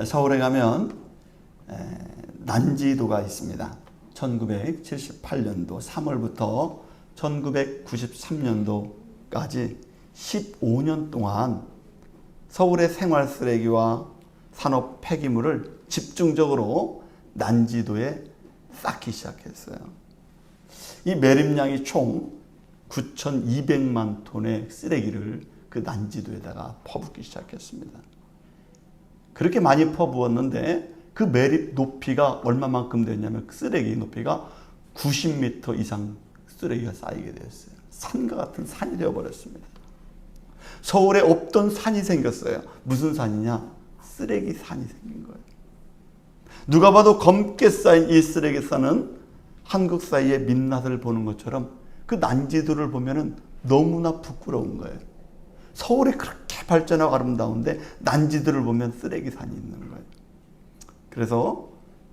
서울에 가면 난지도가 있습니다. 1978년도 3월부터 1993년도까지 15년 동안 서울의 생활 쓰레기와 산업 폐기물을 집중적으로 난지도에 쌓기 시작했어요. 이 매립량이 총 9,200만 톤의 쓰레기를 그 난지도에다가 퍼붓기 시작했습니다. 그렇게 많이 퍼부었는데 그 매립 높이가 얼마만큼 됐냐면 쓰레기 높이가 90m 이상 쓰레기가 쌓이게 되었어요. 산과 같은 산이 되어버렸습니다. 서울에 없던 산이 생겼어요. 무슨 산이냐? 쓰레기 산이 생긴 거예요. 누가 봐도 검게 쌓인 이 쓰레기 산은 한국 사이의 민낯을 보는 것처럼 그 난지도를 보면은 너무나 부끄러운 거예요. 서울이 그렇게 발전하고 아름다운데 난지도를 보면 쓰레기 산이 있는 거예요. 그래서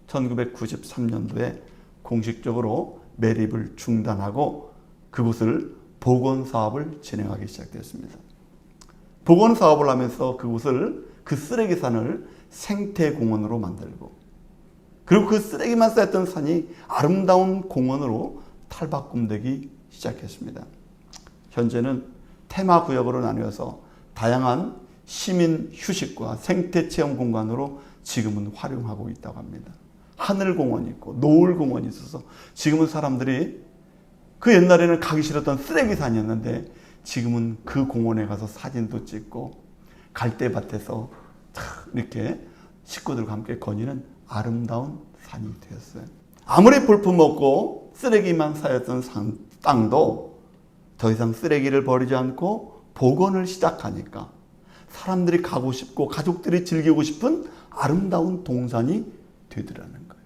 1993년도에 공식적으로 매립을 중단하고 그곳을 복원사업을 진행하기 시작되었습니다. 복원사업을 하면서 그 쓰레기산을 생태공원으로 만들고, 그리고 그 쓰레기만 쌓였던 산이 아름다운 공원으로 탈바꿈되기 시작했습니다. 현재는 테마구역으로 나뉘어서 다양한 시민 휴식과 생태체험 공간으로 지금은 활용하고 있다고 합니다. 하늘공원이 있고 노을공원이 있어서 지금은 사람들이 그 옛날에는 가기 싫었던 쓰레기산이었는데 지금은 그 공원에 가서 사진도 찍고 갈대밭에서 이렇게 식구들과 함께 거니는 아름다운 산이 되었어요. 아무리 볼품없고 쓰레기만 쌓였던 땅도 더 이상 쓰레기를 버리지 않고 복원을 시작하니까 사람들이 가고 싶고 가족들이 즐기고 싶은 아름다운 동산이 되더라는 거예요.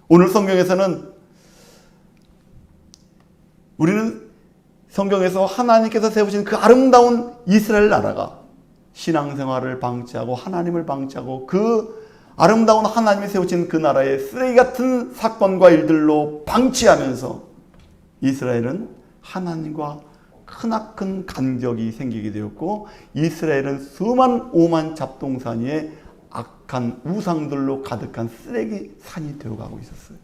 오늘 성경에서는 우리는 성경에서 하나님께서 세우신 그 아름다운 이스라엘 나라가 신앙생활을 방치하고 하나님을 방치하고 그 아름다운 하나님이 세우신 그 나라의 쓰레기 같은 사건과 일들로 방치하면서 이스라엘은 하나님과 크나큰 간격이 생기게 되었고, 이스라엘은 수만 오만 잡동사니에 악한 우상들로 가득한 쓰레기 산이 되어가고 있었어요.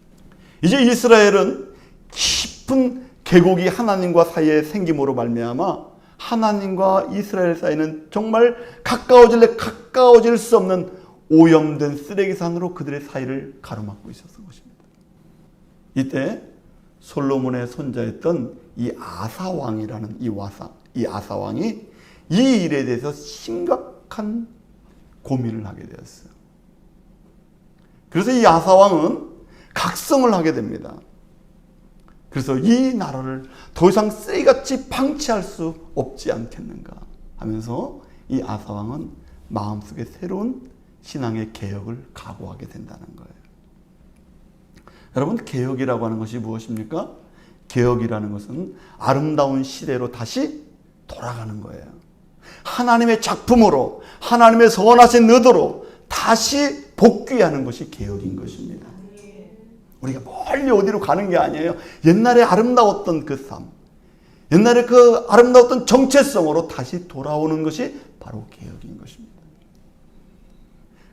이제 이스라엘은 깊은 계곡이 하나님과 사이에 생김으로 말미암아 하나님과 이스라엘 사이는 정말 가까워질 수 없는 오염된 쓰레기산으로 그들의 사이를 가로막고 있었던 것입니다. 이때 솔로몬의 손자였던 이 아사왕이라는 이 아사왕이 이 일에 대해서 심각한 고민을 하게 되었어요. 그래서 이 아사왕은 각성을 하게 됩니다. 그래서 이 나라를 더 이상 쓰레기같이 방치할 수 없지 않겠는가 하면서 이 아사왕은 마음속에 새로운 신앙의 개혁을 각오하게 된다는 거예요. 여러분, 개혁이라고 하는 것이 무엇입니까? 개혁이라는 것은 아름다운 시대로 다시 돌아가는 거예요. 하나님의 작품으로, 하나님의 선하신 의도로 다시 복귀하는 것이 개혁인 것입니다. 우리가 멀리 어디로 가는 게 아니에요. 옛날에 아름다웠던 그 삶, 옛날에 그 아름다웠던 정체성으로 다시 돌아오는 것이 바로 개혁인 것입니다.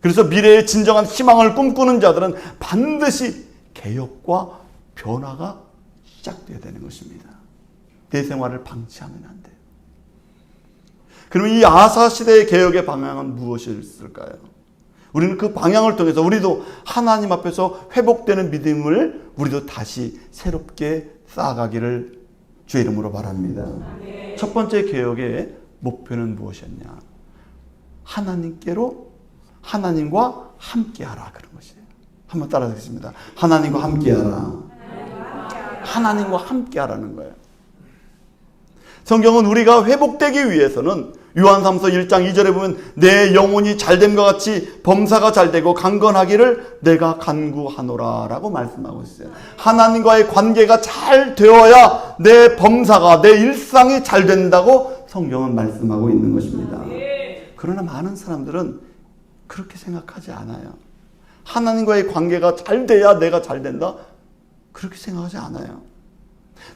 그래서 미래의 진정한 희망을 꿈꾸는 자들은 반드시 개혁과 변화가 시작되어야 되는 것입니다. 내 생활을 방치하면 안 돼요. 그러면 이 아사 시대의 개혁의 방향은 무엇일까요? 우리는 그 방향을 통해서 우리도 하나님 앞에서 회복되는 믿음을 우리도 다시 새롭게 쌓아가기를 주의 이름으로 바랍니다. 첫 번째 개혁의 목표는 무엇이었냐? 하나님과 함께하라, 그런 것이에요. 한번 따라 하겠습니다. 하나님과 함께하라. 하나님과 함께하라는 거예요. 성경은 우리가 회복되기 위해서는 요한삼서 1장 2절에 보면 내 영혼이 잘됨과 같이 범사가 잘되고 강건하기를 내가 간구하노라 라고 말씀하고 있어요. 하나님과의 관계가 잘 되어야 내 범사가, 내 일상이 잘 된다고 성경은 말씀하고 있는 것입니다. 그러나 많은 사람들은 그렇게 생각하지 않아요. 하나님과의 관계가 잘 돼야 내가 잘 된다? 그렇게 생각하지 않아요.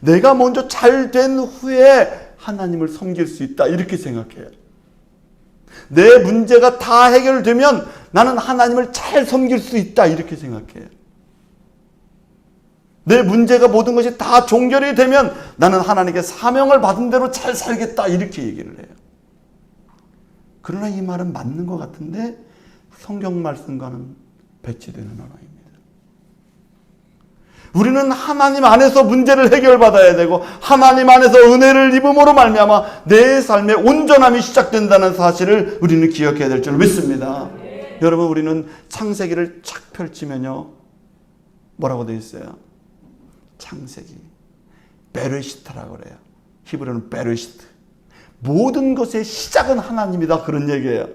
내가 먼저 잘 된 후에 하나님을 섬길 수 있다, 이렇게 생각해요. 내 문제가 다 해결되면 나는 하나님을 잘 섬길 수 있다 이렇게 생각해요. 내 문제가 모든 것이 다 종결이 되면 나는 하나님께 사명을 받은 대로 잘 살겠다 이렇게 얘기를 해요. 그러나 이 말은 맞는 것 같은데 성경 말씀과는 배치되는 언어입니다. 우리는 하나님 안에서 문제를 해결받아야 되고 하나님 안에서 은혜를 입음으로 말미암아 내 삶의 온전함이 시작된다는 사실을 우리는 기억해야 될 줄 믿습니다. 여러분, 우리는 창세기를 착 펼치면요 뭐라고 되어 있어요? 창세기 베르시트라고 그래요. 히브리어는 베르시트. 모든 것의 시작은 하나님이다 그런 얘기예요.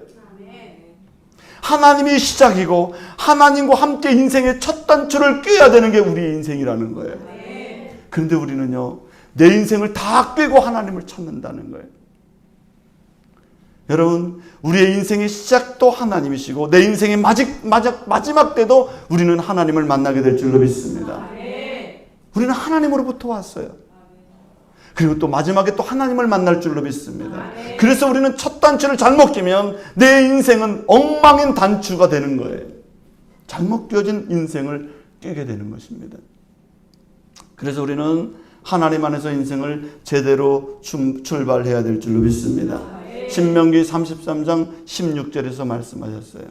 하나님이 시작이고 하나님과 함께 인생의 첫 단추를 꿰야 되는 게 우리의 인생이라는 거예요. 그런데 우리는요 내 인생을 다 꿰고 하나님을 찾는다는 거예요. 여러분, 우리의 인생의 시작도 하나님이시고 내 인생의 마지막 때도 우리는 하나님을 만나게 될 줄로 믿습니다. 우리는 하나님으로부터 왔어요. 그리고 또 마지막에 또 하나님을 만날 줄로 믿습니다. 그래서 우리는 첫 단추를 잘못 끼면 내 인생은 엉망인 단추가 되는 거예요. 잘못 끼워진 인생을 깨게 되는 것입니다. 그래서 우리는 하나님 안에서 인생을 제대로 출발해야 될 줄로 믿습니다. 신명기 33장 16절에서 말씀하셨어요.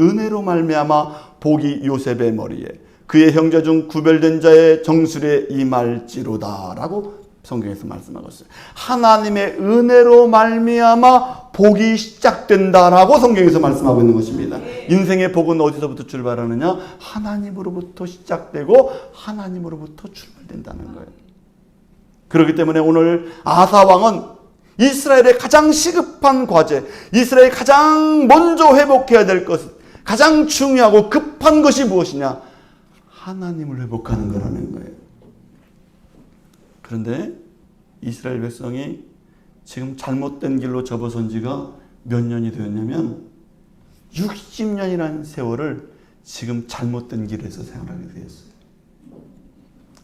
은혜로 말미암아 복이 요셉의 머리에 그의 형제 중 구별된 자의 정술에 임할지로다 라고 성경에서 말씀하고 있어요. 하나님의 은혜로 말미암아 복이 시작된다라고 성경에서 말씀하고 있는 것입니다. 인생의 복은 어디서부터 출발하느냐? 하나님으로부터 시작되고 하나님으로부터 출발된다는 거예요. 그렇기 때문에 오늘 아사 왕은 이스라엘의 가장 시급한 과제, 이스라엘이 가장 먼저 회복해야 될 것, 가장 중요하고 급한 것이 무엇이냐? 하나님을 회복하는 거라는 거예요. 그런데 이스라엘 백성이 지금 잘못된 길로 접어선 지가 몇 년이 되었냐면 60년이라는 세월을 지금 잘못된 길에서 생활하게 되었어요.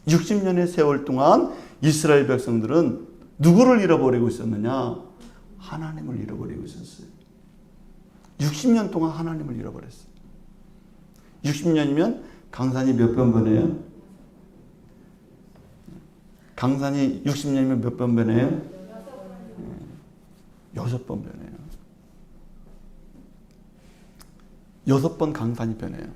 60년의 세월 동안 이스라엘 백성들은 누구를 잃어버리고 있었느냐? 하나님을 잃어버리고 있었어요. 60년 동안 하나님을 잃어버렸어요. 60년이면 강산이 몇 번 변해요? 강산이 60년이면 몇 번 변해요? 6번 변해요. 6번 강산이 변해요.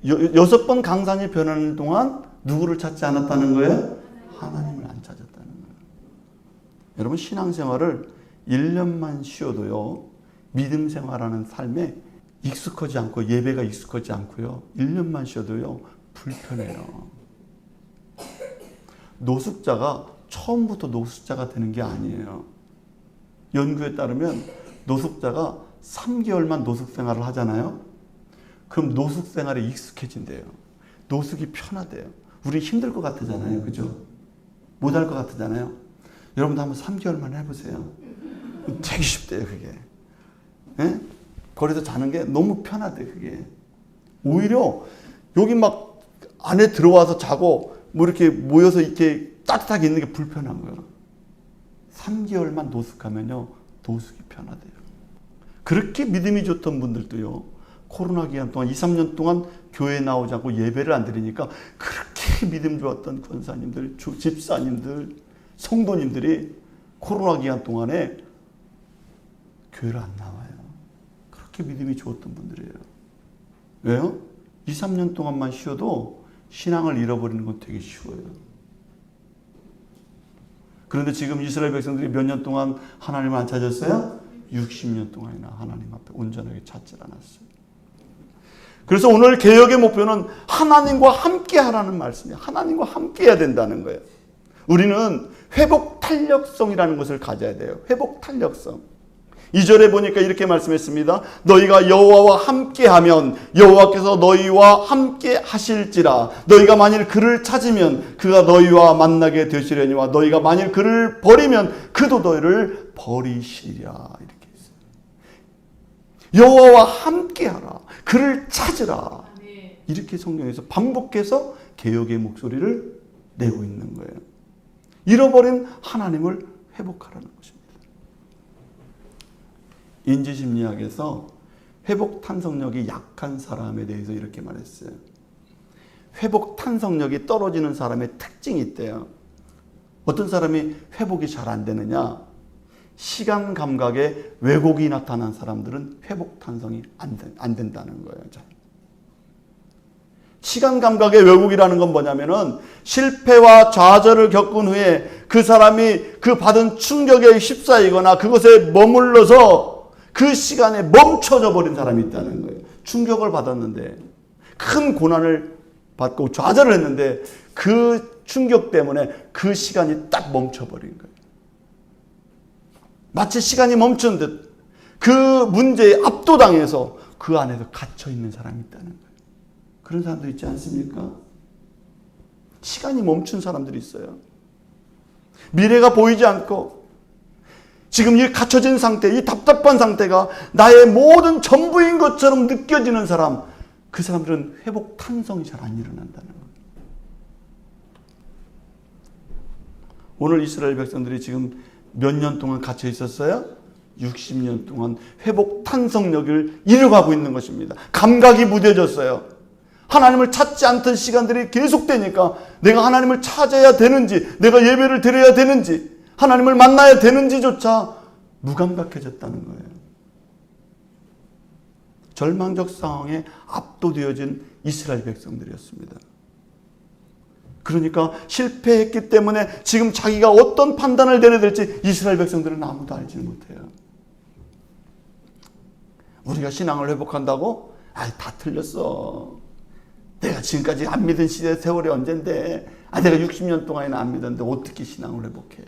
6번 강산이 변하는 동안 누구를 찾지 않았다는 거예요? 하나님을 안 찾았다는 거예요. 여러분, 신앙생활을 1년만 쉬어도요 믿음 생활하는 삶에 익숙하지 않고 예배가 익숙하지 않고요 1년만 쉬어도요 불편해요. 노숙자가 처음부터 노숙자가 되는 게 아니에요. 연구에 따르면 노숙자가 3개월만 노숙 생활을 하잖아요. 그럼 노숙 생활에 익숙해진대요. 노숙이 편하대요. 우리 힘들 것 같잖아요. 그죠? 못할 것 같잖아요. 여러분도 한번 3개월만 해보세요. 되게 쉽대요, 그게. 예? 거기서 자는 게 너무 편하대, 그게. 오히려 여기 막 안에 들어와서 자고 뭐 이렇게 모여서 이렇게 따뜻하게 있는 게 불편한 거예요. 3개월만 노숙하면요, 노숙이 편하대요. 그렇게 믿음이 좋던 분들도요, 코로나 기간 동안 2, 3년 동안 교회에 나오지 않고 예배를 안 드리니까 그렇게 믿음 좋았던 권사님들, 집사님들, 성도님들이 코로나 기간 동안에 교회를 안 나와요. 그렇게 믿음이 좋았던 분들이에요. 왜요? 2, 3년 동안만 쉬어도 신앙을 잃어버리는 건 되게 쉬워요. 그런데 지금 이스라엘 백성들이 몇 년 동안 하나님을 안 찾았어요? 60년 동안이나 하나님 앞에 온전하게 찾지 않았어요. 그래서 오늘 개혁의 목표는 하나님과 함께 하라는 말씀이에요. 하나님과 함께 해야 된다는 거예요. 우리는 회복 탄력성이라는 것을 가져야 돼요. 회복 탄력성. 2절에 보니까 이렇게 말씀했습니다. 너희가 여호와와 함께하면 여호와께서 너희와 함께 하실지라. 너희가 만일 그를 찾으면 그가 너희와 만나게 되시려니와 너희가 만일 그를 버리면 그도 너희를 버리시리라. 이렇게 했어요. 여호와와 함께하라. 그를 찾으라. 이렇게 성경에서 반복해서 개혁의 목소리를 내고 있는 거예요. 잃어버린 하나님을 회복하라는 것입니다. 인지심리학에서 회복 탄성력이 약한 사람에 대해서 이렇게 말했어요. 회복 탄성력이 떨어지는 사람의 특징이 있대요. 어떤 사람이 회복이 잘 안 되느냐? 시간 감각에 왜곡이 나타난 사람들은 회복 탄성이 안 된다는 거예요. 시간 감각의 왜곡이라는 건 뭐냐면은 실패와 좌절을 겪은 후에 그 사람이 그 받은 충격에 휩싸이거나 그것에 머물러서 그 시간에 멈춰져 버린 사람이 있다는 거예요. 충격을 받았는데 큰 고난을 받고 좌절을 했는데 그 충격 때문에 그 시간이 딱 멈춰버린 거예요. 마치 시간이 멈춘 듯 그 문제에 압도당해서 그 안에서 갇혀있는 사람이 있다는 거예요. 그런 사람들 있지 않습니까? 시간이 멈춘 사람들이 있어요. 미래가 보이지 않고 지금 이 갇혀진 상태, 이 답답한 상태가 나의 모든 전부인 것처럼 느껴지는 사람, 그 사람들은 회복 탄성이 잘 안 일어난다는 거예요. 오늘 이스라엘 백성들이 지금 몇 년 동안 갇혀 있었어요? 60년 동안 회복 탄성력을 잃어가고 있는 것입니다. 감각이 무뎌졌어요. 하나님을 찾지 않던 시간들이 계속되니까 내가 하나님을 찾아야 되는지, 내가 예배를 드려야 되는지, 하나님을 만나야 되는지조차 무감각해졌다는 거예요. 절망적 상황에 압도되어진 이스라엘 백성들이었습니다. 그러니까 실패했기 때문에 지금 자기가 어떤 판단을 내려야 될지 이스라엘 백성들은 아무도 알지 못해요. 우리가 신앙을 회복한다고? 다 틀렸어. 내가 지금까지 안 믿은 시대 세월이 언젠데, 내가 60년 동안이나 안 믿었는데 어떻게 신앙을 회복해?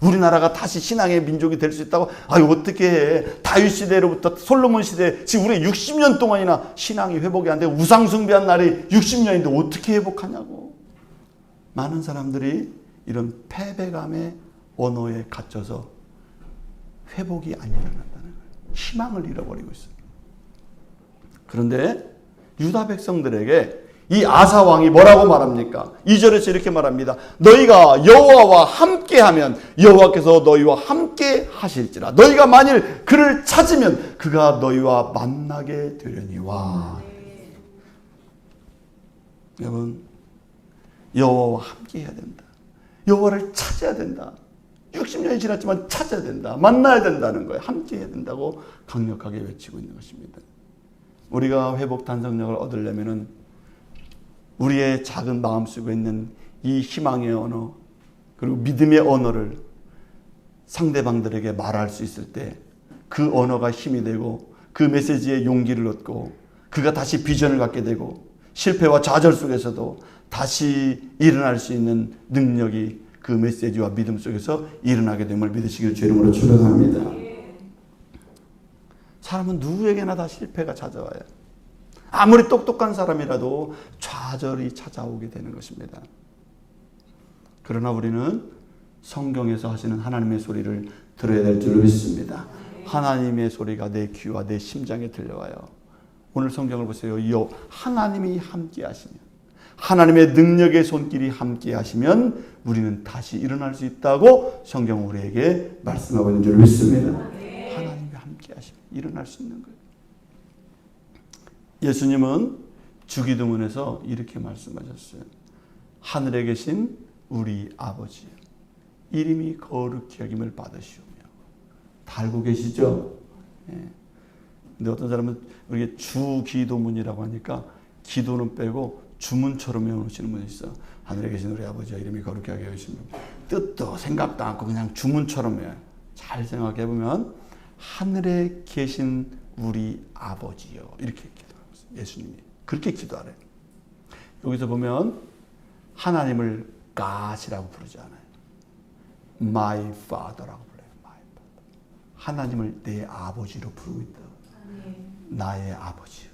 우리나라가 다시 신앙의 민족이 될 수 있다고? 어떻게 해? 다윗 시대로부터 솔로몬 시대, 지금 우리 60년 동안이나 신앙이 회복이 안 되고 우상 숭배한 날이 60년인데 어떻게 회복하냐고. 많은 사람들이 이런 패배감의 언어에 갇혀서 회복이 안 일어난다는 거예요. 희망을 잃어버리고 있어요. 그런데 유다 백성들에게 이 아사 왕이 뭐라고 말합니까? 2절에서 이렇게 말합니다. 너희가 여호와와 함께하면 여호와께서 너희와 함께 하실지라. 너희가 만일 그를 찾으면 그가 너희와 만나게 되려니와. 여러분, 여호와와 함께해야 된다. 여호와를 찾아야 된다. 60년이 지났지만 찾아야 된다. 만나야 된다는 거예요. 함께해야 된다고 강력하게 외치고 있는 것입니다. 우리가 회복 탄성력을 얻으려면은 우리의 작은 마음속에 있는 이 희망의 언어, 그리고 믿음의 언어를 상대방들에게 말할 수 있을 때 그 언어가 힘이 되고 그 메시지에 용기를 얻고 그가 다시 비전을 갖게 되고 실패와 좌절 속에서도 다시 일어날 수 있는 능력이 그 메시지와 믿음 속에서 일어나게 됨을 믿으시길 주 이름으로 축원합니다. 사람은 누구에게나 다 실패가 찾아와요. 아무리 똑똑한 사람이라도 좌절이 찾아오게 되는 것입니다. 그러나 우리는 성경에서 하시는 하나님의 소리를 들어야 될 줄 믿습니다. 하나님의 소리가 내 귀와 내 심장에 들려와요. 오늘 성경을 보세요. 하나님이 함께 하시면, 하나님의 능력의 손길이 함께 하시면 우리는 다시 일어날 수 있다고 성경은 우리에게 말씀하고 있는 줄 믿습니다. 하나님이 함께 하시면 일어날 수 있는 거예요. 예수님은 주기도문에서 이렇게 말씀하셨어요. 하늘에 계신 우리 아버지요, 이름이 거룩히 여김을 받으시오며. 다 알고 계시죠? 예. 근데 어떤 사람은 우리가 주기도문이라고 하니까 기도는 빼고 주문처럼 외우시는 분이 있어. 하늘에 계신 우리 아버지요, 이름이 거룩히 여기시며. 뜻도 생각도 않고 그냥 주문처럼 외워요. 잘 생각해 보면 하늘에 계신 우리 아버지요, 이렇게 기도하고 있어요. 예수님이 그렇게 기도하래요. 여기서 보면 하나님을 God이라고 부르지 않아요. My Father라고 불러요. My Father. 하나님을 내 아버지로 부르고 있다. 나의 아버지요.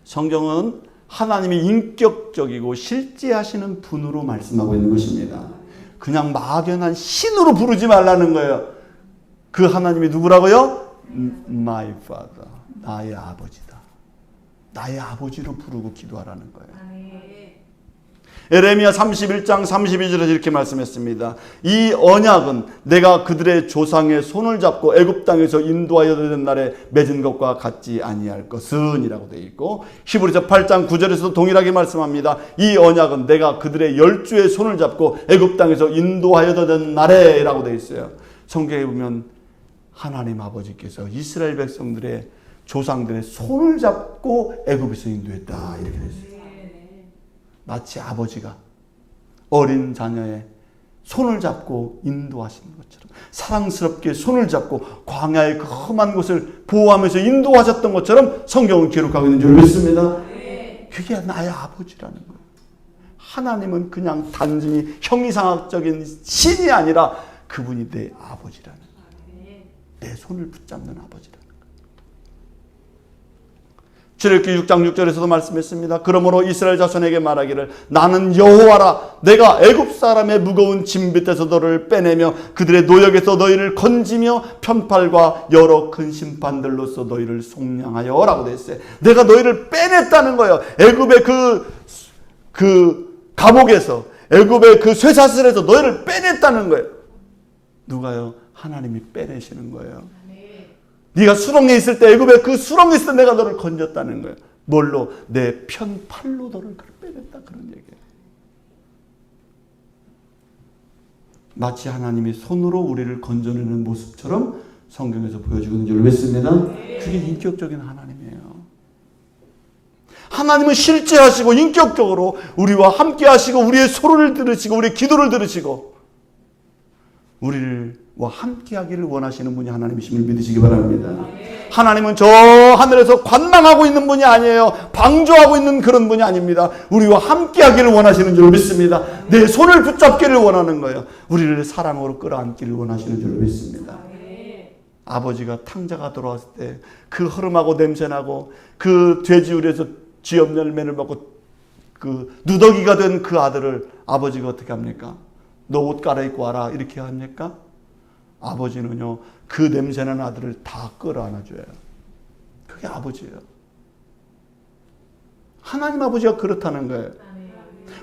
성경은 하나님이 인격적이고 실제하시는 분으로 말씀하고 있는 것입니다. 그냥 막연한 신으로 부르지 말라는 거예요. 그 하나님이 누구라고요? My Father. 나의 아버지다. 나의 아버지로 부르고 기도하라는 거예요. 에레미야 31장 32절에서 이렇게 말씀했습니다. 이 언약은 내가 그들의 조상의 손을 잡고 애굽 땅에서 인도하여 드는 날에 맺은 것과 같지 아니할 것은 이라고 되어 있고, 히브리서 8장 9절에서도 동일하게 말씀합니다. 이 언약은 내가 그들의 열주의 손을 잡고 애굽 땅에서 인도하여 드는 날에 라고 되어 있어요. 성경에 보면 하나님 아버지께서 이스라엘 백성들의 조상들의 손을 잡고 애굽에서 인도했다 이렇게 되어 있어요. 마치 아버지가 어린 자녀의 손을 잡고 인도하시는 것처럼, 사랑스럽게 손을 잡고 광야의 그 험한 곳을 보호하면서 인도하셨던 것처럼 성경은 기록하고 있는 줄 믿습니다. 그게 나의 아버지라는 거예요. 하나님은 그냥 단순히 형이상학적인 신이 아니라 그분이 내 아버지라는 거예요. 내 손을 붙잡는 아버지라는 거예요. 출애굽기 6장 6절에서도 말씀했습니다. 그러므로 이스라엘 자손에게 말하기를 나는 여호와라. 내가 애굽 사람의 무거운 짐 밑에서 너를 빼내며 그들의 노역에서 너희를 건지며 편팔과 여러 큰 심판들로서 너희를 속량하여 라고 되어 있어요. 내가 너희를 빼냈다는 거예요. 애굽의 그 감옥에서, 애굽의 그 쇠사슬에서 너희를 빼냈다는 거예요. 누가요? 하나님이 빼내시는 거예요. 네가 수렁에 있을 때, 애굽에 그 수렁에 있을 때 내가 너를 건졌다는 거예요. 뭘로? 내 편팔로 너를 빼냈다, 그런 얘기예요. 마치 하나님이 손으로 우리를 건져내는 모습처럼 성경에서 보여주고 있는 줄 믿습니다. 그게 인격적인 하나님이에요. 하나님은 실제 하시고 인격적으로 우리와 함께 하시고 우리의 소리를 들으시고 우리의 기도를 들으시고 우리와 함께 하기를 원하시는 분이 하나님이심을 믿으시기 바랍니다. 하나님은 저 하늘에서 관망하고 있는 분이 아니에요. 방조하고 있는 그런 분이 아닙니다. 우리와 함께 하기를 원하시는 줄 믿습니다. 내 손을 붙잡기를 원하는 거예요. 우리를 사랑으로 끌어안기를 원하시는 줄 믿습니다. 아버지가 탕자가 돌아왔을 때 그 허름하고 냄새나고 그 돼지우리에서 쥐염 열매를 먹고 그 누더기가 된 그 아들을 아버지가 어떻게 합니까? 너 옷 갈아입고 와라 이렇게 합니까? 아버지는요 그 냄새나는 아들을 다 끌어안아줘요. 그게 아버지예요. 하나님 아버지가 그렇다는 거예요.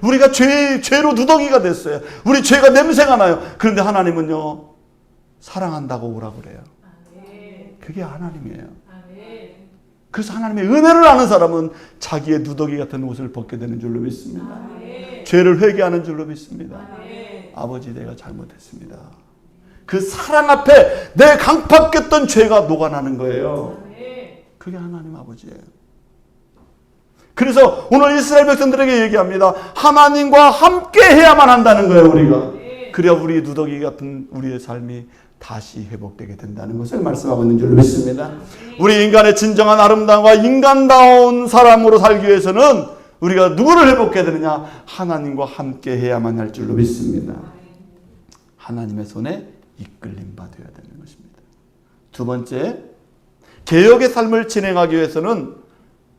우리가 죄로 누더기가 됐어요. 우리 죄가 냄새가 나요. 그런데 하나님은요 사랑한다고 오라 그래요. 그게 하나님이에요. 그래서 하나님의 은혜를 아는 사람은 자기의 누더기 같은 옷을 벗게 되는 줄로 믿습니다. 죄를 회개하는 줄로 믿습니다. 아버지 내가 잘못했습니다. 그 사랑 앞에 내 강팍했던 죄가 녹아나는 거예요. 그게 하나님 아버지예요. 그래서 오늘 이스라엘 백성들에게 얘기합니다. 하나님과 함께 해야만 한다는 거예요. 우리가. 그래야 우리 누더기 같은 우리의 삶이 다시 회복되게 된다는 것을 말씀하고 있는 줄 믿습니다. 우리 인간의 진정한 아름다움과 인간다운 사람으로 살기 위해서는 우리가 누구를 회복해야 되느냐? 하나님과 함께 해야만 할 줄로 믿습니다. 하나님의 손에 이끌림 받아야 되는 것입니다. 두 번째, 개혁의 삶을 진행하기 위해서는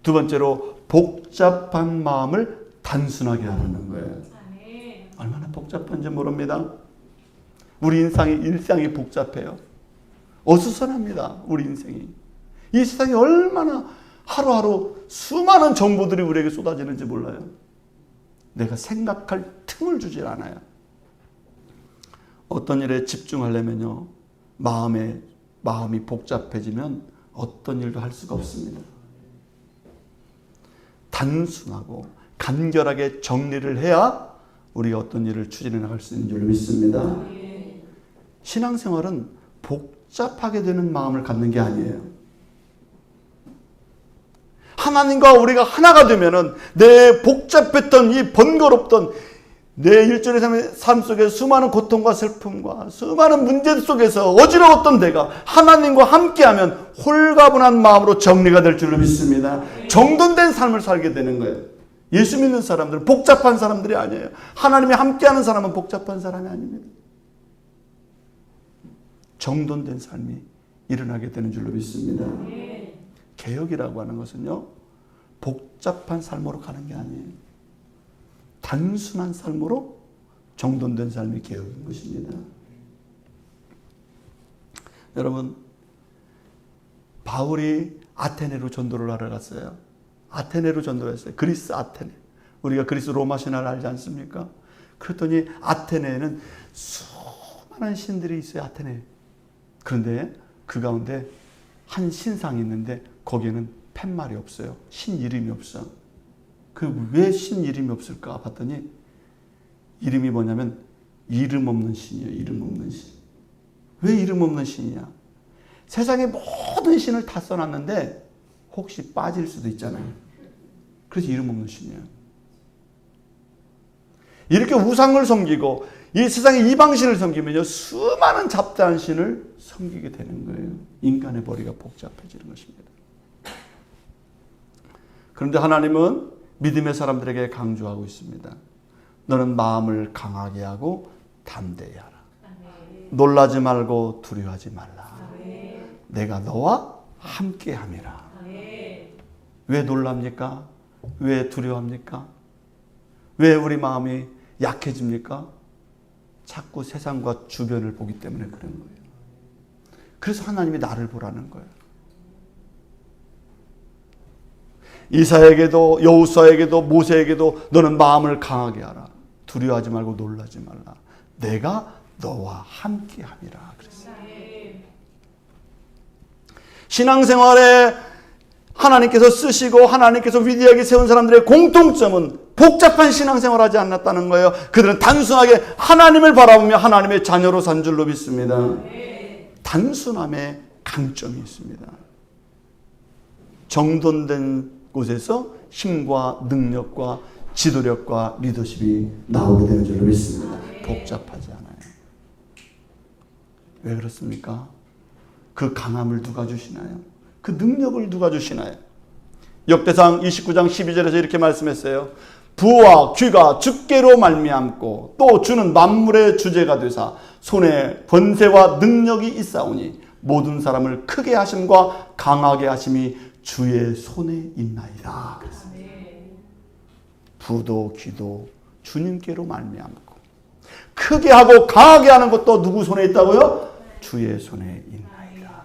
두 번째로 복잡한 마음을 단순하게 하는 거예요. 얼마나 복잡한지 모릅니다. 우리 일상이 복잡해요. 어수선합니다. 우리 인생이. 이 세상이 얼마나 하루하루 수많은 정보들이 우리에게 쏟아지는지 몰라요. 내가 생각할 틈을 주질 않아요. 어떤 일에 집중하려면요, 마음이 복잡해지면 어떤 일도 할 수가 없습니다. 단순하고 간결하게 정리를 해야 우리가 어떤 일을 추진해 나갈 수 있는 줄 믿습니다. 신앙생활은 복잡하게 되는 마음을 갖는 게 아니에요. 하나님과 우리가 하나가 되면은 내 복잡했던 이 번거롭던 내 일주일의 삶 속에 수많은 고통과 슬픔과 수많은 문제 속에서 어지러웠던 내가 하나님과 함께하면 홀가분한 마음으로 정리가 될 줄로 믿습니다. 정돈된 삶을 살게 되는 거예요. 예수 믿는 사람들은 복잡한 사람들이 아니에요. 하나님이 함께하는 사람은 복잡한 사람이 아닙니다. 정돈된 삶이 일어나게 되는 줄로 믿습니다. 개혁이라고 하는 것은요, 복잡한 삶으로 가는 게 아니에요. 단순한 삶으로 정돈된 삶이 개혁인 것입니다. 여러분, 바울이 아테네로 전도를 하러 갔어요. 아테네로 전도를 했어요. 그리스 아테네. 우리가 그리스 로마 신화를 알지 않습니까? 그랬더니 아테네에는 수많은 신들이 있어요. 아테네. 그런데 그 가운데 한 신상이 있는데 거기에는 팻말이 없어요. 신 이름이 없어. 그 왜 신 이름이 없을까 봤더니 이름이 뭐냐면 이름 없는 신이에요. 이름 없는 신. 왜 이름 없는 신이냐? 세상의 모든 신을 다 써놨는데 혹시 빠질 수도 있잖아요. 그래서 이름 없는 신이에요. 이렇게 우상을 섬기고 이 세상의 이방신을 섬기면요 수많은 잡다한 신을 섬기게 되는 거예요. 인간의 머리가 복잡해지는 것입니다. 그런데 하나님은 믿음의 사람들에게 강조하고 있습니다. 너는 마음을 강하게 하고 담대히 하라. 놀라지 말고 두려워하지 말라. 내가 너와 함께함이라. 왜 놀랍니까? 왜 두려워합니까? 왜 우리 마음이 약해집니까? 자꾸 세상과 주변을 보기 때문에 그런 거예요. 그래서 하나님이 나를 보라는 거예요. 이사에게도 여호수아에게도 모세에게도 너는 마음을 강하게 하라. 두려워하지 말고 놀라지 말라. 내가 너와 함께함이라 그랬어요. 신앙생활에 하나님께서 쓰시고 하나님께서 위대하게 세운 사람들의 공통점은 복잡한 신앙생활을 하지 않았다는 거예요. 그들은 단순하게 하나님을 바라보며 하나님의 자녀로 산 줄로 믿습니다. 단순함에 강점이 있습니다. 정돈된 곳에서 힘과 능력과 지도력과 리더십이 나오게 되는 줄로 믿습니다. 복잡하지 않아요. 왜 그렇습니까? 그 강함을 누가 주시나요? 그 능력을 누가 주시나요? 역대상 29장 12절에서 이렇게 말씀했어요. 부와 귀가 주께로 말미암고 또 주는 만물의 주제가 되사 손에 번세와 능력이 있사오니 모든 사람을 크게 하심과 강하게 하심이 주의 손에 있나이다. 부도 귀도 주님께로 말미암고 크게 하고 강하게 하는 것도 누구 손에 있다고요? 주의 손에 있나이다.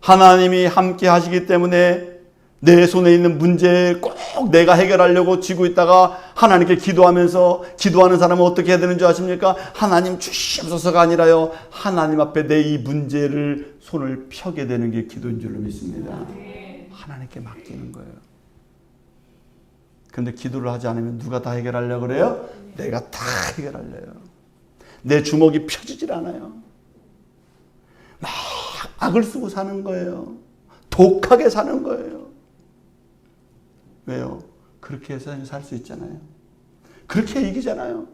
하나님이 함께 하시기 때문에 내 손에 있는 문제 꼭 내가 해결하려고 쥐고 있다가 하나님께 기도하면서 기도하는 사람은 어떻게 해야 되는 줄 아십니까? 하나님 주시옵소서가 아니라요. 하나님 앞에 내 이 문제를 손을 펴게 되는 게 기도인 줄로 믿습니다. 하나님께 맡기는 거예요. 그런데 기도를 하지 않으면 누가 다 해결하려고 그래요? 내가 다 해결하려요. 내 주먹이 펴지질 않아요. 막 악을 쓰고 사는 거예요. 독하게 사는 거예요. 왜요? 그렇게 해서 살 수 있잖아요. 그렇게 이기잖아요.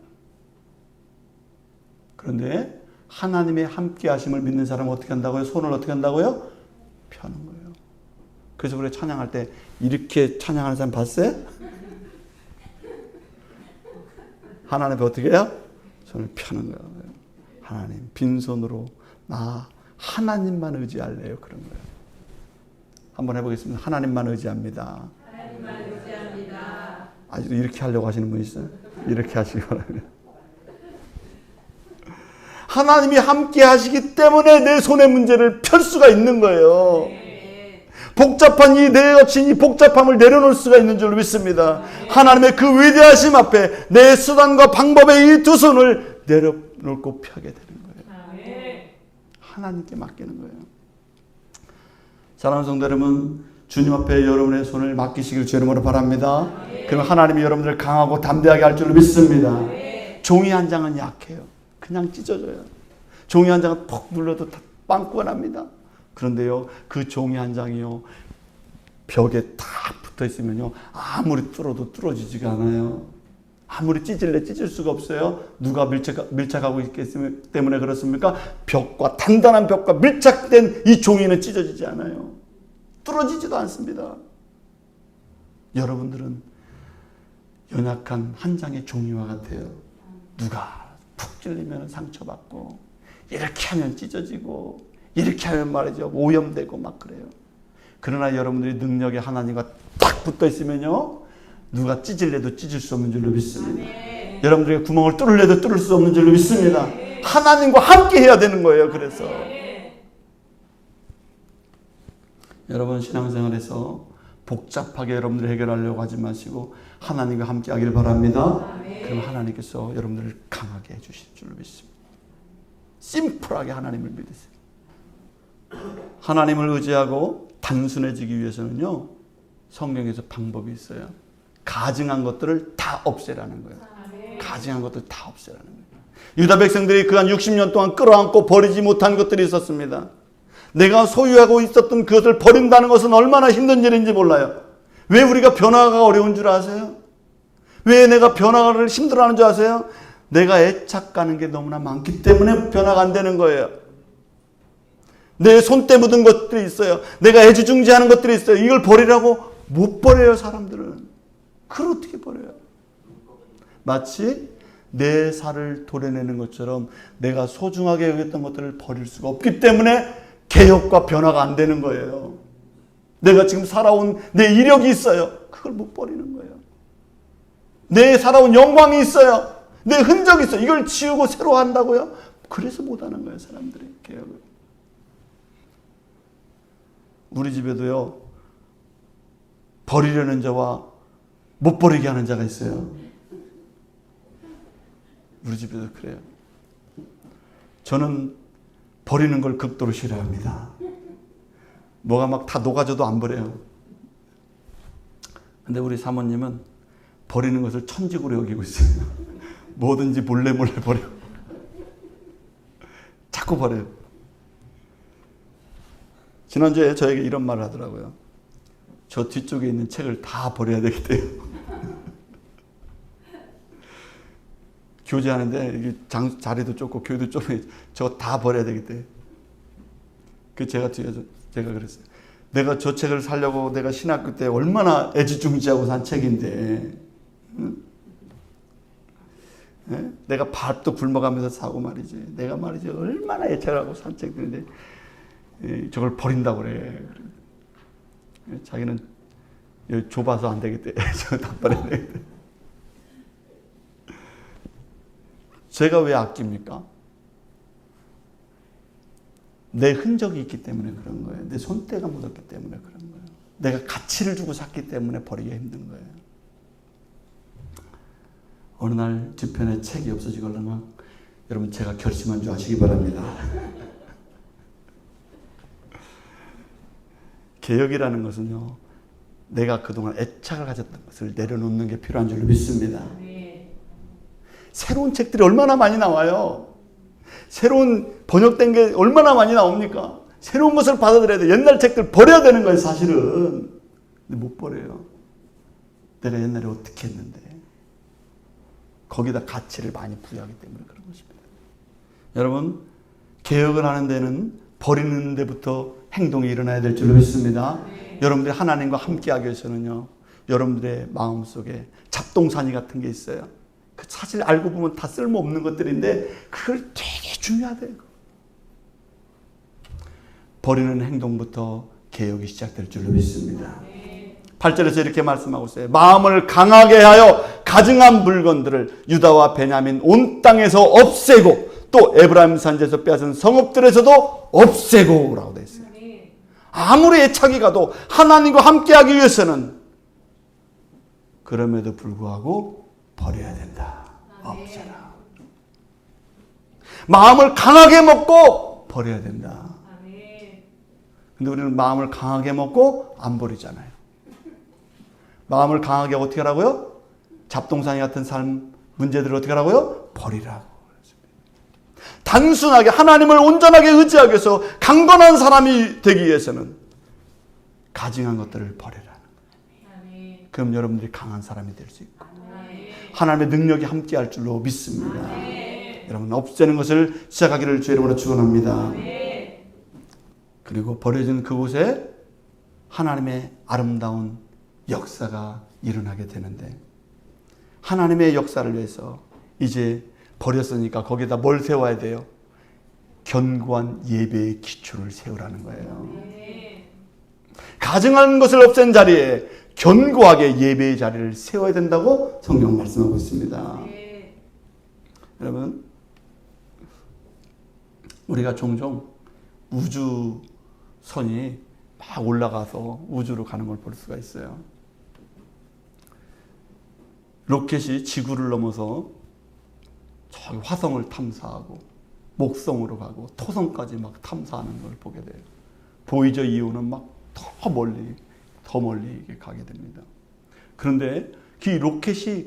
그런데 하나님의 함께 하심을 믿는 사람은 어떻게 한다고요? 손을 어떻게 한다고요? 펴는 거예요. 그래서 우리 찬양할 때 이렇게 찬양하는 사람 봤어요? 하나님 앞에 어떻게 해요? 손을 펴는 거예요. 하나님 빈손으로 나 하나님만 의지할래요. 그런 거예요. 한번 해보겠습니다. 하나님만 의지합니다. 하나님만 의지합니다. 아직도 이렇게 하려고 하시는 분 있어요? 이렇게 하시기 바랍니다. 하나님이 함께 하시기 때문에 내 손의 문제를 펼 수가 있는 거예요. 복잡한 이 내 여친 이 복잡함을 내려놓을 수가 있는 줄 믿습니다. 하나님의 그 위대하심 앞에 내 수단과 방법의 이 두 손을 내려놓고 펴게 되는 거예요. 하나님께 맡기는 거예요. 사랑하는 성도 여러분, 주님 앞에 여러분의 손을 맡기시길 주의 이름으로 바랍니다. 그럼 하나님이 여러분들을 강하고 담대하게 할 줄 믿습니다. 종이 한 장은 약해요. 그냥 찢어져요. 종이 한 장은 퍽 눌러도 다 빵꾸가 납니다. 그런데요, 그 종이 한 장이요, 벽에 딱 붙어 있으면요, 아무리 뚫어도 뚫어지지가 않아요. 아무리 찢을래 찢을 수가 없어요. 누가 밀착하고 있기 때문에 그렇습니까? 벽과, 단단한 벽과 밀착된 이 종이는 찢어지지 않아요. 뚫어지지도 않습니다. 여러분들은 연약한 한 장의 종이와 같아요. 누가 푹 찔리면 상처받고, 이렇게 하면 찢어지고, 이렇게 하면 말이죠, 오염되고 막 그래요. 그러나 여러분들이 능력의 하나님과 딱 붙어 있으면요, 누가 찢을래도 찢을 수 없는 줄로 믿습니다. 여러분들의 구멍을 뚫을래도 뚫을 수 없는 줄로 믿습니다. 하나님과 함께 해야 되는 거예요. 그래서 여러분 신앙생활에서 복잡하게 여러분들 해결하려고 하지 마시고 하나님과 함께 하길 바랍니다. 그럼 하나님께서 여러분들을 강하게 해주실 줄로 믿습니다. 심플하게 하나님을 믿으세요. 하나님을 의지하고 단순해지기 위해서는요, 성경에서 방법이 있어요. 가증한 것들을 다 없애라는 거예요. 가증한 것들 다 없애라는 거예요. 유다 백성들이 그간 60년 동안 끌어안고 버리지 못한 것들이 있었습니다. 내가 소유하고 있었던 그것을 버린다는 것은 얼마나 힘든 일인지 몰라요. 왜 우리가 변화가 어려운 줄 아세요? 왜 내가 변화를 힘들어하는 줄 아세요? 내가 애착 가는 게 너무나 많기 때문에 변화가 안 되는 거예요. 내 손때 묻은 것들이 있어요. 내가 애지중지하는 것들이 있어요. 이걸 버리라고 못 버려요, 사람들은. 그걸 어떻게 버려요? 마치 내 살을 도려내는 것처럼 내가 소중하게 여겼던 것들을 버릴 수가 없기 때문에 개혁과 변화가 안 되는 거예요. 내가 지금 살아온 내 이력이 있어요. 그걸 못 버리는 거예요. 내 살아온 영광이 있어요. 내 흔적이 있어요. 이걸 지우고 새로 한다고요? 그래서 못 하는 거예요, 사람들이 개혁을. 우리 집에도요, 버리려는 자와 못 버리게 하는 자가 있어요. 우리 집에도 그래요. 저는 버리는 걸 극도로 싫어합니다. 뭐가 막 다 녹아져도 안 버려요. 근데 우리 사모님은 버리는 것을 천직으로 여기고 있어요. 뭐든지 몰래 버려. 자꾸 버려요. 지난주에 저에게 이런 말을 하더라고요. 저 뒤쪽에 있는 책을 다 버려야 되겠대요. 교제하는데 이게 자리도 좁고 교회도 좁고 저거 다 버려야 되겠대. 그 제가 그랬어요. 내가 저 책을 사려고 내가 신학교 때 얼마나 애지중지하고 산 책인데, 응? 네? 내가 밥도 굶어가면서 사고 말이지. 내가 말이지 얼마나 애착하고 산 책들인데 저걸 버린다고 그래. 자기는 좁아서 안 되겠대. 저거 다 버려야 되겠대. 제가 왜 아낍니까? 내 흔적이 있기 때문에 그런 거예요. 내 손때가 묻었기 때문에 그런 거예요. 내가 가치를 주고 샀기 때문에 버리기 힘든 거예요. 어느 날 뒤편에 책이 없어지거나 여러분 제가 결심한 줄 아시기 바랍니다. 개혁이라는 것은요, 내가 그동안 애착을 가졌던 것을 내려놓는 게 필요한 줄로 믿습니다. 새로운 책들이 얼마나 많이 나와요. 새로운 번역된 게 얼마나 많이 나옵니까? 새로운 것을 받아들여야 돼. 옛날 책들 버려야 되는 거예요, 사실은. 근데 못 버려요. 내가 옛날에 어떻게 했는데. 거기다 가치를 많이 부여하기 때문에 그런 것입니다. 여러분, 개혁을 하는 데는 버리는 데부터 행동이 일어나야 될 줄로 믿습니다. 여러분들이 하나님과 함께하기 위해서는요, 여러분들의 마음속에 잡동사니 같은 게 있어요. 그 사실 알고 보면 다 쓸모없는 것들인데 그걸 되게 중요하대요. 버리는 행동부터 개혁이 시작될 줄로 믿습니다. 8절에서 이렇게 말씀하고 있어요. 마음을 강하게 하여 가증한 물건들을 유다와 베냐민 온 땅에서 없애고 또 에브라임 산지에서 빼앗은 성읍들에서도 없애고 라고 되어 있어요. 아무리 애착이 가도 하나님과 함께하기 위해서는 그럼에도 불구하고 버려야 된다. 없애라. 마음을 강하게 먹고 버려야 된다. 근데 우리는 마음을 강하게 먹고 안 버리잖아요. 마음을 강하게 어떻게 하라고요? 잡동사니 같은 삶 문제들을 어떻게 하라고요? 버리라고. 단순하게 하나님을 온전하게 의지하기 위해서 강건한 사람이 되기 위해서는 가증한 것들을 버리라. 그럼 여러분들이 강한 사람이 될 수 있고 하나님의 능력이 함께할 줄로 믿습니다. 여러분, 없애는 것을 시작하기를 주의 이름으로 축원합니다. 그리고 버려진 그곳에 하나님의 아름다운 역사가 일어나게 되는데, 하나님의 역사를 위해서 이제 버렸으니까 거기다 뭘 세워야 돼요? 견고한 예배의 기초를 세우라는 거예요. 가증한 것을 없앤 자리에 견고하게 예배의 자리를 세워야 된다고 성경 말씀하고 있습니다. 여러분, 우리가 종종 우주선이 막 올라가서 우주로 가는 걸 볼 수가 있어요. 로켓이 지구를 넘어서 저기 화성을 탐사하고 목성으로 가고 토성까지 막 탐사하는 걸 보게 돼요. 보이저 이후는 막 더 멀리 가게 됩니다. 그런데 그 로켓이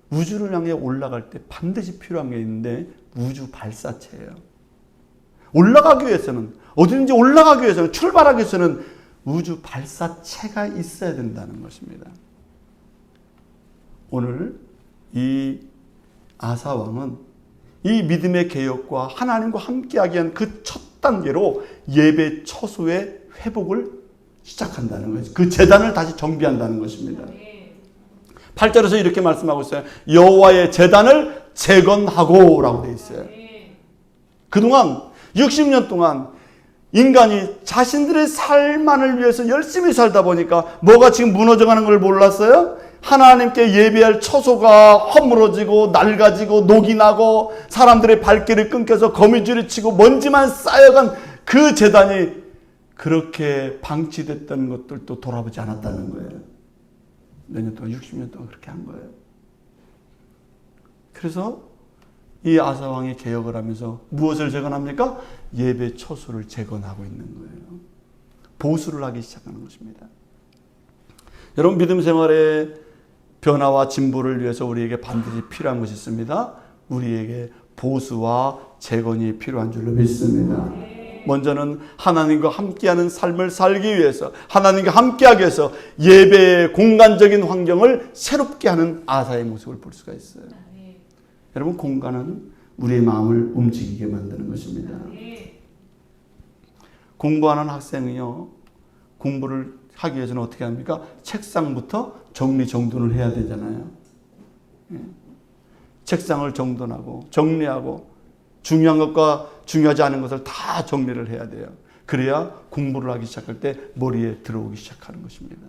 우주를 향해 올라갈 때 반드시 필요한 게 있는데 우주 발사체예요. 올라가기 위해서는, 어디든지 올라가기 위해서는, 출발하기 위해서는 우주 발사체가 있어야 된다는 것입니다. 오늘 이 아사 왕은 이 믿음의 개혁과 하나님과 함께하기 위한 그 첫 단계로 예배 처소의 회복을 시작한다는 거죠. 그 제단을 다시 정비한다는 것입니다. 8절에서 이렇게 말씀하고 있어요. 여호와의 제단을 재건하고 라고 되어 있어요. 그동안 60년 동안 인간이 자신들의 삶만을 위해서 열심히 살다 보니까 뭐가 지금 무너져가는 걸 몰랐어요? 하나님께 예배할 처소가 허물어지고 낡아지고 녹이 나고 사람들의 발길이 끊겨서 거미줄이 치고 먼지만 쌓여간 그 제단이 그렇게 방치됐던 것들도 돌아보지 않았다는 거예요. 몇 년 동안, 60년 동안 그렇게 한 거예요. 그래서 이 아사왕이 개혁을 하면서 무엇을 재건합니까? 예배 처소를 재건하고 있는 거예요. 보수를 하기 시작하는 것입니다. 여러분, 믿음 생활의 변화와 진보를 위해서 우리에게 반드시 필요한 것이 있습니다. 우리에게 보수와 재건이 필요한 줄로 믿습니다. 먼저는 하나님과 함께하는 삶을 살기 위해서, 하나님과 함께하기 위해서 예배의 공간적인 환경을 새롭게 하는 아사의 모습을 볼 수가 있어요. 여러분, 공간은 우리의 마음을 움직이게 만드는 것입니다. 공부하는 학생이요, 공부를 하기 위해서는 어떻게 합니까? 책상부터 정리정돈을 해야 되잖아요. 책상을 정돈하고 정리하고 중요한 것과 중요하지 않은 것을 다 정리를 해야 돼요. 그래야 공부를 하기 시작할 때 머리에 들어오기 시작하는 것입니다.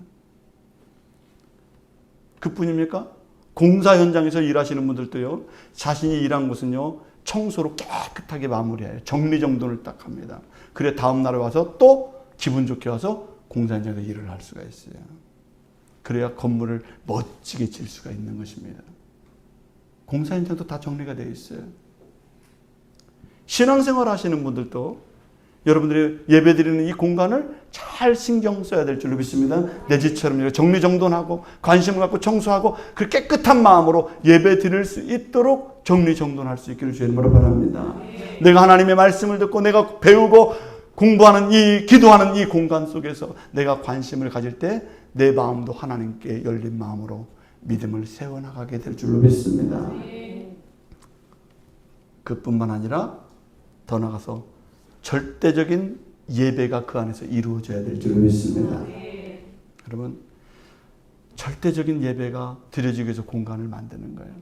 그뿐입니까? 공사 현장에서 일하시는 분들도요, 자신이 일한 곳은요, 청소로 깨끗하게 마무리해요. 정리정돈을 딱 합니다. 그래 다음 날에 와서 또 기분 좋게 와서 공사 현장에서 일을 할 수가 있어요. 그래야 건물을 멋지게 질 수가 있는 것입니다. 공사 현장도 다 정리가 되어 있어요. 신앙생활 하시는 분들도 여러분들이 예배드리는 이 공간을 잘 신경 써야 될 줄로 믿습니다. 내 집처럼 정리정돈하고 관심을 갖고 청소하고 그 깨끗한 마음으로 예배드릴 수 있도록 정리정돈할 수 있기를 주님으로 바랍니다. 내가 하나님의 말씀을 듣고 내가 배우고 공부하는 기도하는 이 공간 속에서 내가 관심을 가질 때 내 마음도 하나님께 열린 마음으로 믿음을 세워나가게 될 줄로 믿습니다. 그뿐만 아니라 더 나아가서 절대적인 예배가 그 안에서 이루어져야 될 줄로 믿습니다. 여러분, 절대적인 예배가 드려지기 위해서 공간을 만드는 거예요.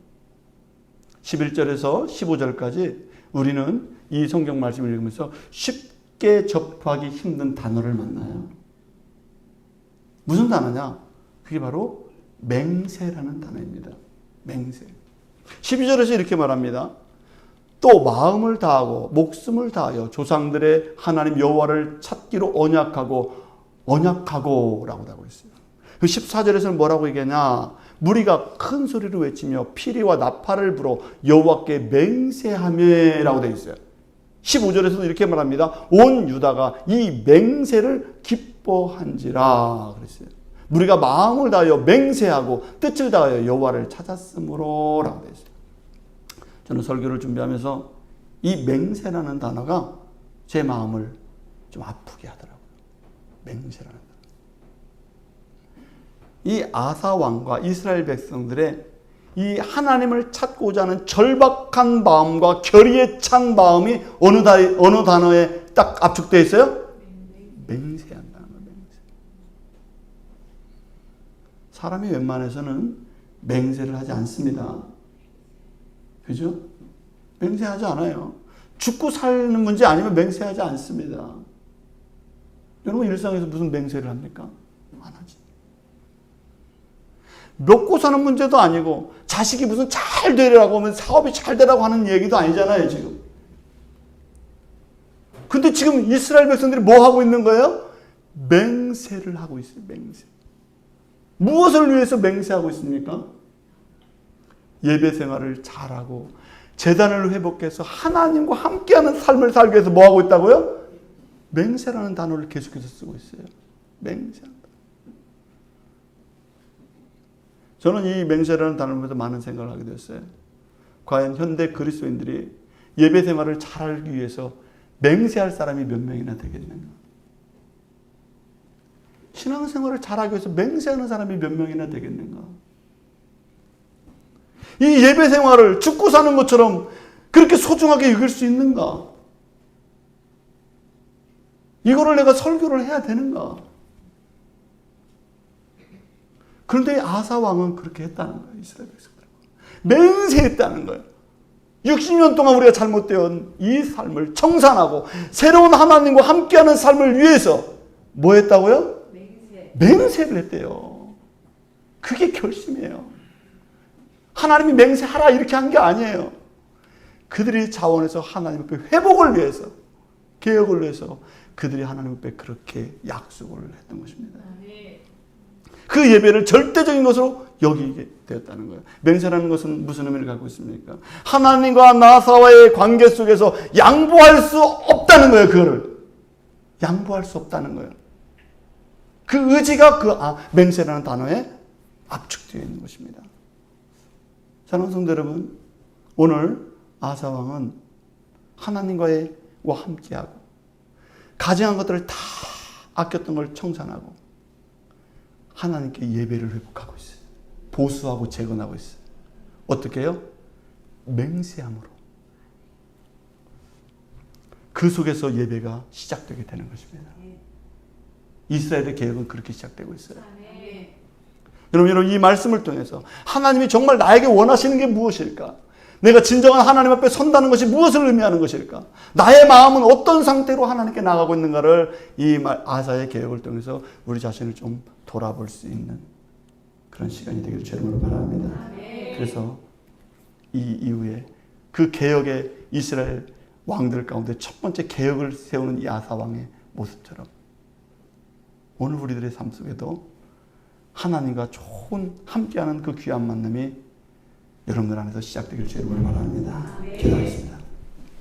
11절에서 15절까지 우리는 이 성경 말씀을 읽으면서 쉽게 접하기 힘든 단어를 만나요. 무슨 단어냐? 그게 바로 맹세라는 단어입니다. 맹세. 12절에서 이렇게 말합니다. 또 마음을 다하고 목숨을 다하여 조상들의 하나님 여호와를 찾기로 언약하고 라고 하고 있어요. 14절에서는 뭐라고 얘기하냐? 무리가 큰 소리로 외치며 피리와 나팔을 불어 여호와께 맹세하며 라고 되어 있어요. 15절에서도 이렇게 말합니다. 온 유다가 이 맹세를 기뻐한지라 그랬어요. 우리가 마음을 다하여 맹세하고 뜻을 다하여 여호와를 찾았으므로 라고 되어 있어요. 저는 설교를 준비하면서 이 맹세라는 단어가 제 마음을 좀 아프게 하더라고요. 맹세라는 단어. 이 아사 왕과 이스라엘 백성들의 이 하나님을 찾고자 하는 절박한 마음과 결의에 찬 마음이 어느 단어에 딱 압축되어 있어요? 맹세한다는 거예요. 맹세. 사람이 웬만해서는 맹세를 하지 않습니다. 그죠? 맹세하지 않아요. 죽고 사는 문제 아니면 맹세하지 않습니다. 여러분 일상에서 무슨 맹세를 합니까? 안 하지. 먹고 사는 문제도 아니고 자식이 무슨 잘 되라고 하면 사업이 잘 되라고 하는 얘기도 아니잖아요, 지금. 근데 지금 이스라엘 백성들이 뭐 하고 있는 거예요? 맹세를 하고 있어요. 맹세. 무엇을 위해서 맹세하고 있습니까? 예배 생활을 잘하고 재단을 회복해서 하나님과 함께하는 삶을 살기 위해서 뭐하고 있다고요? 맹세라는 단어를 계속해서 쓰고 있어요. 맹세한다. 저는 이 맹세라는 단어를 보면서 많은 생각을 하게 됐어요. 과연 현대 그리스도인들이 예배 생활을 잘하기 위해서 맹세할 사람이 몇 명이나 되겠는가? 신앙생활을 잘하기 위해서 맹세하는 사람이 몇 명이나 되겠는가? 이 예배 생활을 죽고 사는 것처럼 그렇게 소중하게 여길 수 있는가? 이거를 내가 설교를 해야 되는가? 그런데 아사 왕은 그렇게 했다는 거예요. 이스라엘 백성들. 맹세했다는 거예요. 60년 동안 우리가 잘못되어 이 삶을 청산하고 새로운 하나님과 함께하는 삶을 위해서 뭐 했다고요? 맹세를 했대요. 그게 결심이에요. 하나님이 맹세하라 이렇게 한 게 아니에요. 그들이 자원해서 하나님 앞에 회복을 위해서, 개혁을 위해서 그들이 하나님 앞에 그렇게 약속을 했던 것입니다. 그 예배를 절대적인 것으로 여기게 되었다는 거예요. 맹세라는 것은 무슨 의미를 갖고 있습니까? 하나님과 나사와의 관계 속에서 양보할 수 없다는 거예요. 그거를 양보할 수 없다는 거예요. 그 의지가 그 맹세라는 단어에 압축되어 있는 것입니다. 사랑하는 성도 여러분, 오늘 아사 왕은 하나님과의 함께하고 가증한 것들을 다 아꼈던 걸 청산하고 하나님께 예배를 회복하고 있어요. 보수하고 재건하고 있어요. 어떻게 해요? 맹세함으로. 그 속에서 예배가 시작되게 되는 것입니다. 이스라엘의 개혁은 그렇게 시작되고 있어요. 여러분, 이 말씀을 통해서 하나님이 정말 나에게 원하시는 게 무엇일까? 내가 진정한 하나님 앞에 선다는 것이 무엇을 의미하는 것일까? 나의 마음은 어떤 상태로 하나님께 나가고 있는가를 이 아사의 개혁을 통해서 우리 자신을 좀 돌아볼 수 있는 그런 시간이 되기를 주님으로 바랍니다. 그래서 이 이후에 그 개혁의 이스라엘 왕들 가운데 첫 번째 개혁을 세우는 이 아사 왕의 모습처럼 오늘 우리들의 삶 속에도 하나님과 좋은 함께하는 그 귀한 만남이 여러분들 안에서 시작되기를 주님으로 바랍니다. 기도하겠습니다.